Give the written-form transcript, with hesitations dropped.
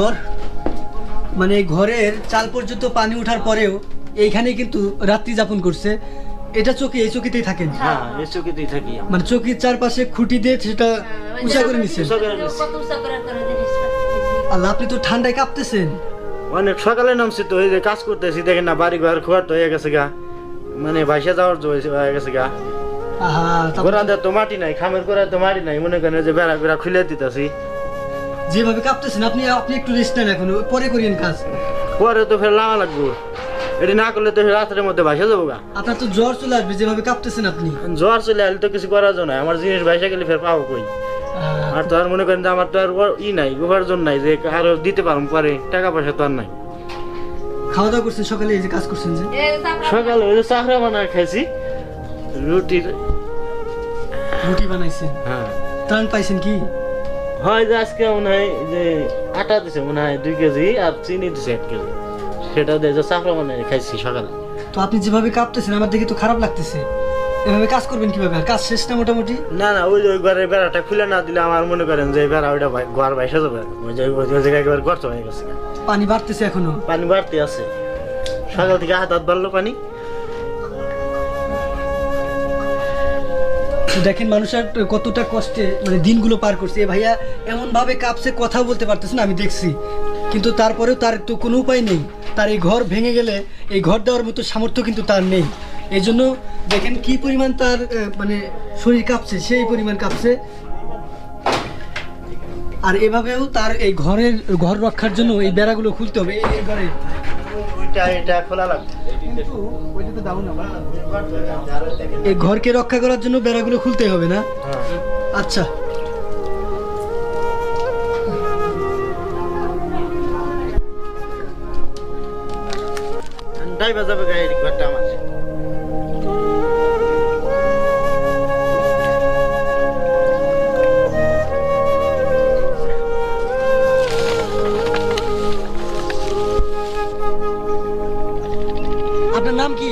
ঘর মানে ঘরের চাল পর্যন্ত পানি ওঠার পরেও এইখানে কিন্তু রাত্রি যাপন করছে। এটা চৌকি, এই চৌকিতেই থাকেন? হ্যাঁ, এই চৌকিতেই থাকি আমরা। মানে চৌকির চারপাশে খুঁটি দিয়ে সেটা উঁচা করে নিচ্ছেন। আল্লাহ, আপনি তো ঠান্ডায় কাঁপতেছেন। অনেক সকালে নামছি তো, এই যে কাজ করতেছি, দেখেন না বাড়ি ঘর খোয়ার হয়ে গেছে গা, মানে ভাইসা যাওয়ার হয়ে গেছে গা। আহা, গোড়াতে তো মাটি নাই, খামের গোড়ায় তো মাটি নাই, মনে করেন যে বেড়া বেড়া খুলে দিতেছি। যেভাবে কাঁপতেছেন আপনি একটু রেস্ট নেন, এখন পরে করিয়েন কাজ। পরে তো ফের লামা লাগবো, এটা না করলে তো রাত্রের মধ্যে ভাইসা যাবো গা। আপনার তো জ্বর চলে আসবে যেভাবে কাঁপতেছেন আপনি। জ্বর চলে আসলে তো কিছু করার জন্য আমার জিনিস ভাইসা গেলে ফের পাবো কই। আর তো আর মনে করেন যে আমার তো আর নাই, উপার্জন নাই যে আরো দিতে পারবো পরে, টাকা পয়সা তো আর নাই। খাওয়া দাওয়া করছেন সকালে, এই যে কাজ করছেন যে? সকালে ওই যে চাকরা বানায় খাইছি, রুটি বানাইছেন। হ্যাঁ। ত্রাণ পাইছেন কি? হয় যে আজকে মনে হয় যে আটা দিছে মনে হয় 2 কেজি, আর চিনি দিছে 1 কেজি, সেটা দিয়ে যে চাকরা বানায় খাইছি সকালে। তো আপনি যেভাবে কাঁপতেছেন আমার দেখে তো খারাপ লাগতেছে। এভাবে কাজ করবেন কিভাবে? আর কাজ শেষ না মোটামুটি? না না, ওই ঘরের বেড়াটা খুলে না দিলে আমার মনে করেন যে বেড়া ওইটা ঘর বাইসা যাবে, ওই জায়গায় একবার গর্ত হয়ে গেছে। পানি বাড়তেছে এখনো? পানি বাড়তে আছে, সকাল থেকে হাত বাড়লো পানি। দেখেন মানুষের কতটা কষ্টে মানে দিনগুলো পার করছে। এ ভাইয়া এমন ভাবে কাঁপছে, কথা বলতে পারতেছে না, আমি দেখছি। কিন্তু তারপরেও তার তো কোনো উপায় নেই। তার এই ঘর ভেঙে গেলে এই ঘর দেওয়ার মতো সামর্থ্য কিন্তু তার নেই। এই জন্য দেখেন কি পরিমাণ তার মানে শরীর কাঁপছে, সেই পরিমাণ কাঁপছে। আর এভাবেও তার এই ঘর রক্ষার জন্য এই বেড়াগুলো খুলতে হবে। এই ঘরে এটা খোলা লাগবে, এই ঘরকে রক্ষা করার জন্য বেড়াগুলো খুলতে হবে না? আচ্ছা, ড্রাইভার যাবে গাড়ির ঘরটা আমার। আপনার নাম কি?